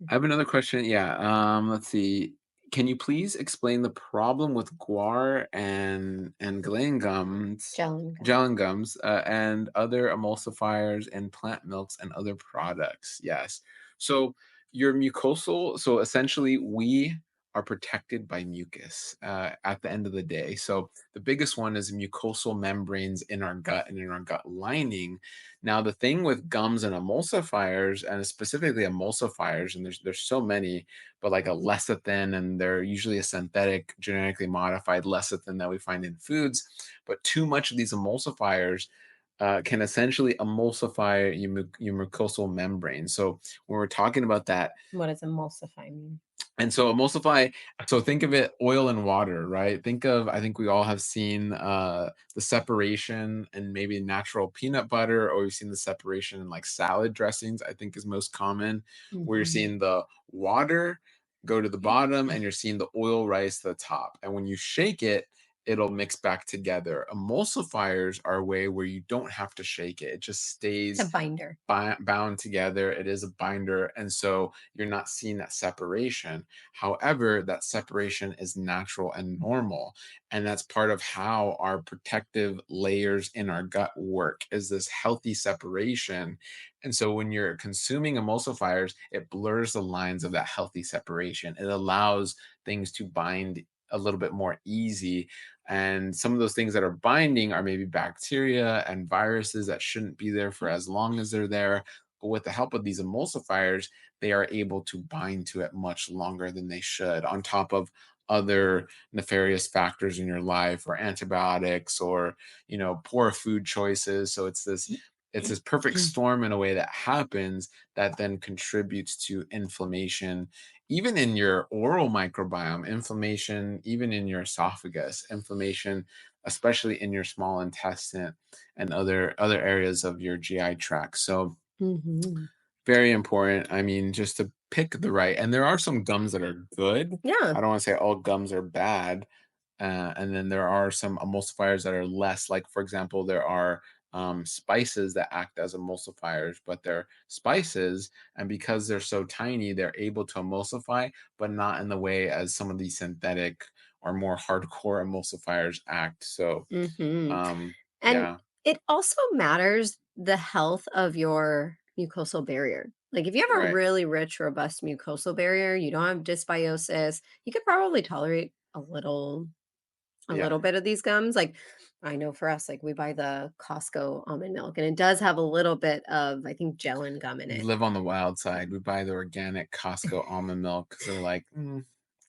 another question. Yeah. Let's see. Can you please explain the problem with guar and gland gums, Gel and gum. gellan gums, and other emulsifiers and plant milks and other products? Yes. So your mucosal. So essentially, we are protected by mucus at the end of the day. So the biggest one is mucosal membranes in our gut and in our gut lining. Now, the thing with gums and emulsifiers, and specifically emulsifiers, and there's so many, but like a lecithin, and they're usually a synthetic, genetically modified lecithin that we find in foods. But too much of these emulsifiers can essentially emulsify your mucosal membrane. So when we're talking about that, What does emulsify mean? and so emulsify, so think of it oil and water, right? Think of, I think we all have seen the separation and maybe natural peanut butter, or we've seen the separation in like salad dressings, I think is most common, where you're Mhm. seeing the water go to the bottom and you're seeing the oil rise to the top. And when you shake it, it'll mix back together. Emulsifiers are a way where you don't have to shake it. It just It's a stays binder. bound together. It is a binder. And so you're not seeing that separation. However, that separation is natural and normal. And that's part of how our protective layers in our gut work, is this healthy separation. And so when you're consuming emulsifiers, it blurs the lines of that healthy separation. It allows things to bind a little bit more easy, and some of those things that are binding are maybe bacteria and viruses that shouldn't be there for as long as they're there. But with the help of these emulsifiers, they are able to bind to it much longer than they should, on top of other nefarious factors in your life, or antibiotics, or poor food choices. So it's this perfect storm in a way that happens, that then contributes to inflammation, even in your oral microbiome, inflammation, even in your esophagus, inflammation, especially in your small intestine and other areas of your GI tract. So Mhm. very important. I mean, just to pick the right, and there are some gums that are good. Yeah. I don't want to say all gums are bad. And then there are some emulsifiers that are less, like, for example, there are spices that act as emulsifiers, but they're spices. And because they're so tiny, they're able to emulsify, but not in the way as some of these synthetic or more hardcore emulsifiers act. So, Mhm. And yeah, it also matters the health of your mucosal barrier. Like if you have a right. really rich, robust mucosal barrier, you don't have dysbiosis, you could probably tolerate a Yeah. little bit of these gums. Like I know for us, like we buy the Costco almond milk and it does have a little bit of, I think, gellan gum in We it. live on the wild side. We buy the organic Costco almond milk because they're like,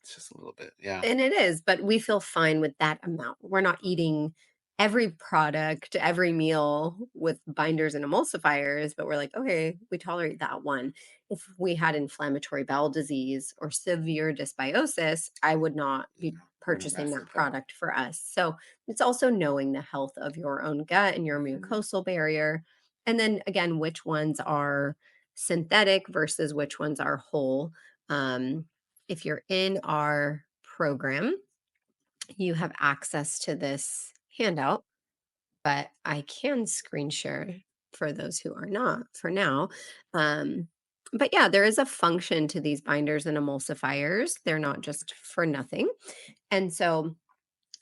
it's just a little bit. Yeah. And it is, but we feel fine with that amount. We're not eating every product, every meal with binders and emulsifiers, but we're like, okay, we tolerate that one. If we had inflammatory bowel disease or severe dysbiosis, I would not be Wouldn't purchasing mess that with that. product for us. So it's also knowing the health of your own gut and your Mhm. mucosal barrier. And then again, which ones are synthetic versus which ones are whole. Um, if you're in our program, you have access to this handout, but I can screen share for those who are not for now. Um, but yeah, there is a function to these binders and emulsifiers. They're not just for nothing. And so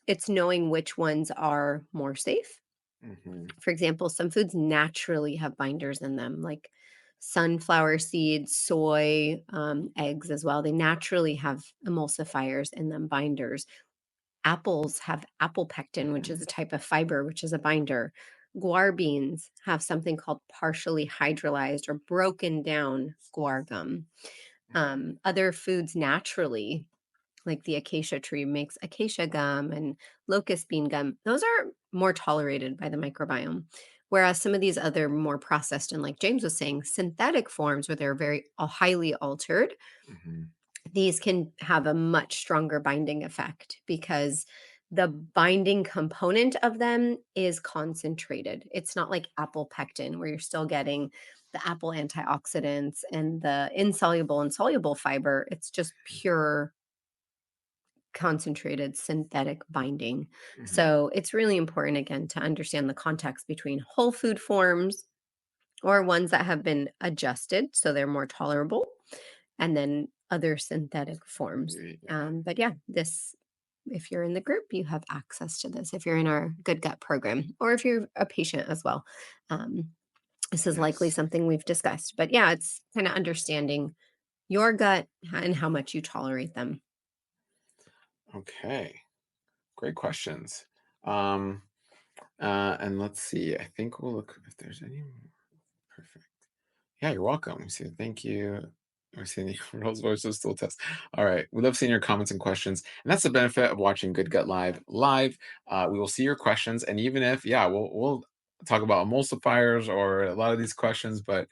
it's knowing which ones are more safe. Hmm. For example, some foods naturally have binders in them, like sunflower seeds, soy, eggs as well. They naturally have emulsifiers in them, binders. Apples have apple pectin, which is a type of fiber, which is a binder. Guar beans have something called partially hydrolyzed or broken down guar gum. Other foods naturally, like the acacia tree makes acacia gum and locust bean gum, those are more tolerated by the microbiome. Whereas some of these other more processed and, like James was saying, synthetic forms where they're very highly altered, Hmm. these can have a much stronger binding effect because the binding component of them is concentrated. It's not like apple pectin, where you're still getting the apple antioxidants and the insoluble and soluble fiber. It's just pure concentrated synthetic binding. Hmm. So it's really important, again, to understand the context between whole food forms or ones that have been adjusted so they're more tolerable, and then other synthetic forms. Yeah. But yeah, this, if you're in the group, you have access to this. If you're in our Good Gut program, or if you're a patient as well, um, this is likely Yes. something we've discussed. But yeah, it's kind of understanding your gut and how much you tolerate them. Okay. Great questions. Um, and let's see. I think we'll look if there's any more. Perfect. Yeah, you're welcome. We see. Thank you. We're seeing the Rolls Royce still test. All right. We love seeing your comments and questions. And that's the benefit of watching Good Gut Live live. We will see your questions. And even if, yeah, we'll talk about emulsifiers or a lot of these questions, but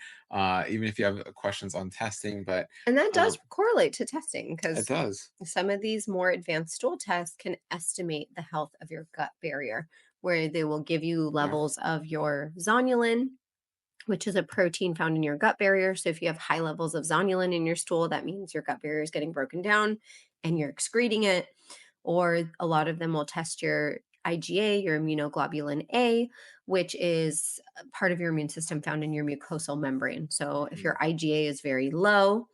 even if you have questions on testing, but And that um, does correlate to testing it because does. some of these more advanced stool tests can estimate the health of your gut barrier, where they will give you Yeah. levels of your zonulin, which is a protein found in your gut barrier. So if you have high levels of zonulin in your stool, that means your gut barrier is getting broken down and you're excreting it. Or a lot of them will test your IgA, your immunoglobulin A, which is a part of your immune system found in your mucosal membrane. So if Mhm. your IgA is very low,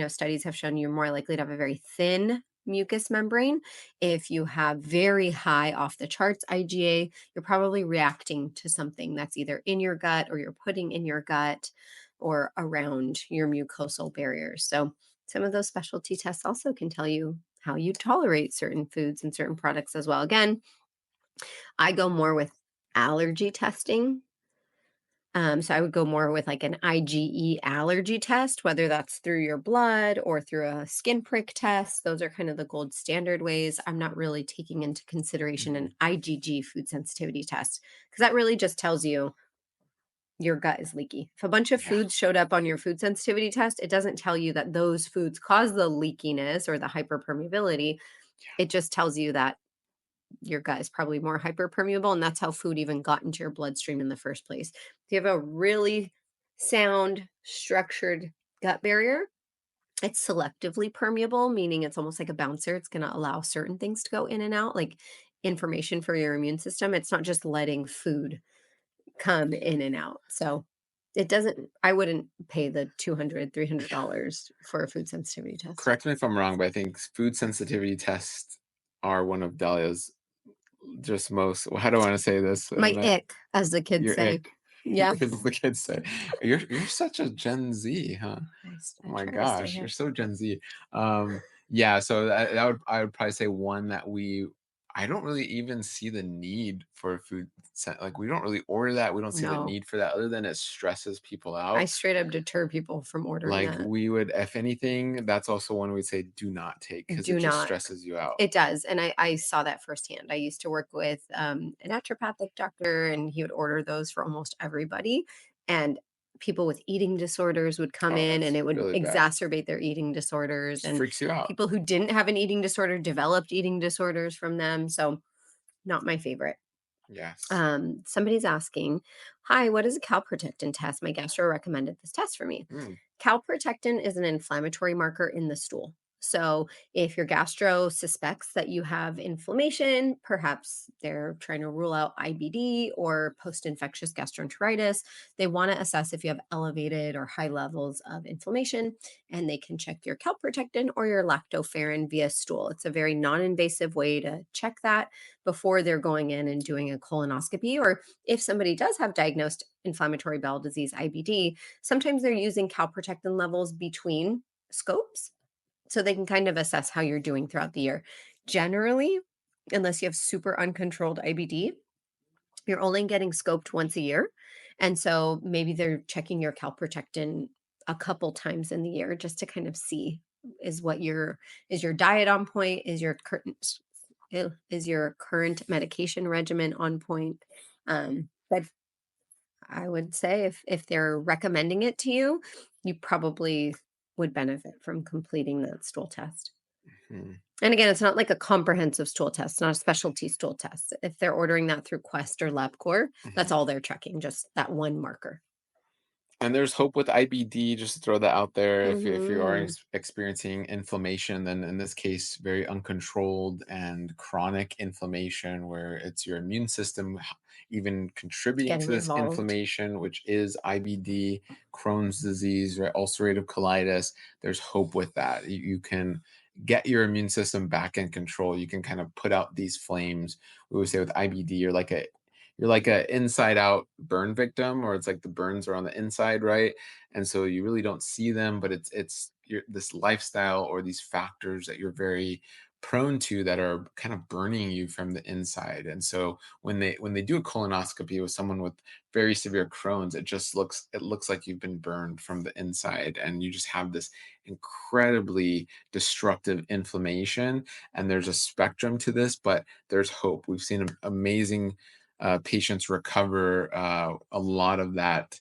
studies have shown you're more likely to have a very thin mucous membrane. If you have very high off the charts IgA, you're probably reacting to something that's either in your gut or you're putting in your gut or around your mucosal barriers. So some of those specialty tests also can tell you how you tolerate certain foods and certain products as well. Again, I go more with allergy testing, so I would go more with like an IgE allergy test, whether that's through your blood or through a skin prick test. Those are kind of the gold standard ways. I'm not really taking into consideration an Mhm. IgG food sensitivity test because that really just tells you your gut is leaky. If a bunch of Yeah. foods showed up on your food sensitivity test, it doesn't tell you that those foods cause the leakiness or the hyperpermeability. It just tells you that your gut is probably more hyperpermeable, and that's how food even got into your bloodstream in the first place. If you have a really sound, structured gut barrier, it's selectively permeable, meaning it's almost like a bouncer. It's going to allow certain things to go in and out, like information for your immune system. It's not just letting food come in and out. So it doesn't, I wouldn't pay the $200, $300 for a food sensitivity test. Correct me if I'm wrong, but I think food sensitivity tests are one of Dahlia's just most. How do I want to say this? My ick, as the kids Your say. ick. Yeah. As the kids say. You're such a Gen Z, huh? Oh I my try to stay gosh, you're hip. so Gen Z. Yeah, so I would probably say one that I don't really even see the need for like we don't really order that. We don't see the No, need for that other than it stresses people I out. straight up deter people from ordering Like that. we would, if anything, that's also one we'd say do not take because it Do just not. stresses you out. It does, and I saw that firsthand. I used to work with, a naturopathic doctor, and he would order those for almost everybody, and people with eating disorders would come Oh, in, and that's it would really bad. exacerbate their eating disorders, Just and freaks you out. people who didn't have an eating disorder developed eating disorders from them, so not my favorite. Yes. Somebody's asking, "Hi, what is a calprotectin test? My gastro recommended this test for me." Mm. Calprotectin is an inflammatory marker in the stool. So, if your gastro suspects that you have inflammation, perhaps they're trying to rule out IBD or post infectious gastroenteritis, they want to assess if you have elevated or high levels of inflammation, and they can check your calprotectin or your lactoferrin via stool. It's a very non invasive way to check that before they're going in and doing a colonoscopy. Or if somebody does have diagnosed inflammatory bowel disease, IBD, sometimes they're using calprotectin levels between scopes so they can kind of assess how you're doing throughout the year. Generally, unless you have super uncontrolled IBD, you're only getting scoped once a year. And so maybe they're checking your calprotectin a couple times in the year just to kind of see is your diet on point? Is your current medication regimen on point? But I would say if they're recommending it to you, you probably would benefit from completing that stool test. Mhm. And again, it's not like a comprehensive stool test, not a specialty stool test. If they're ordering that through Quest or LabCorp, that's Mhm. all they're checking, just that one marker. And there's hope with IBD, just to throw that out there. If you are Mhm. experiencing inflammation, then in this case, very uncontrolled and chronic inflammation, where it's your immune system even contributing to Getting this involved. inflammation, which is IBD, Crohn's disease, right, ulcerative colitis. There's hope with that. You can get your immune system back in control. You can kind of put out these flames. We would say with IBD, you're like a inside out burn victim, or it's like the burns are on the inside, right? And so you really don't see them, but it's this lifestyle or these factors that you're very prone to that are kind of burning you from the inside. And so when they do a colonoscopy with someone with very severe Crohn's, it looks like you've been burned from the inside, and you just have this incredibly destructive inflammation. And there's a spectrum to this, but there's hope. We've seen amazing patients recover a lot of that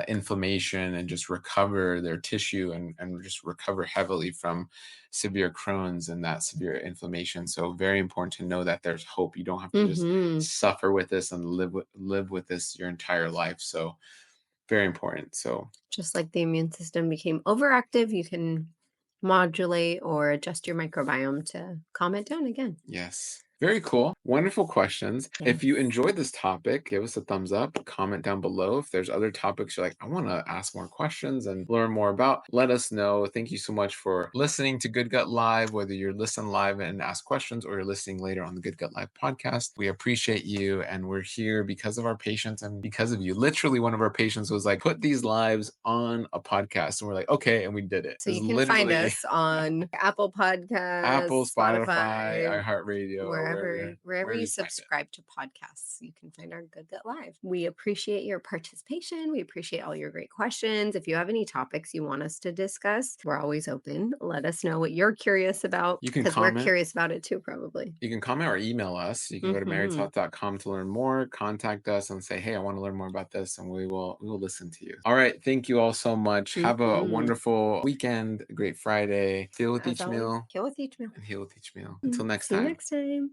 inflammation, and just recover their tissue, and just recover heavily from severe Crohn's and that severe inflammation. So very important to know that there's hope. You don't have to just Mhm. suffer with this and live with this your entire life. So very important. So Just like the immune system became overactive, you can modulate or adjust your microbiome to calm it down again. yes. Very cool. Wonderful questions. If you Yes. enjoyed this topic, give us a thumbs up, comment down below. If there's other topics you're like, I want to ask more questions and learn more about, let us know. Thank you so much for listening to Good Gut Live, whether you're listening live and ask questions or you're listening later on the Good Gut Live podcast. We appreciate you, and we're here because of our patients and because of you. Literally, one of our patients was like, put these lives on a podcast. And we're like, okay. And we did it. So It was you can find literally us on Apple Apple, Podcasts, Spotify, Spotify, iHeartRadio, wherever wherever you you find it. subscribe to podcasts, you can find our Good Gut Live. We appreciate your participation. We appreciate all your great questions. If you have any topics you want us to discuss, we're always open. Let us know what you're curious about You can because we're comment. curious about it too, probably. You can comment or email us. You can go to Hmm. marriedhealth.com to learn more. Contact us and say, "Hey, I want to learn more about this," and we will listen to you. All right, thank you all so much. Have a Hmm. wonderful weekend, a great Friday. Feel with As each always, meal kill with each meal. and heal with each meal. Until next See you time. next time.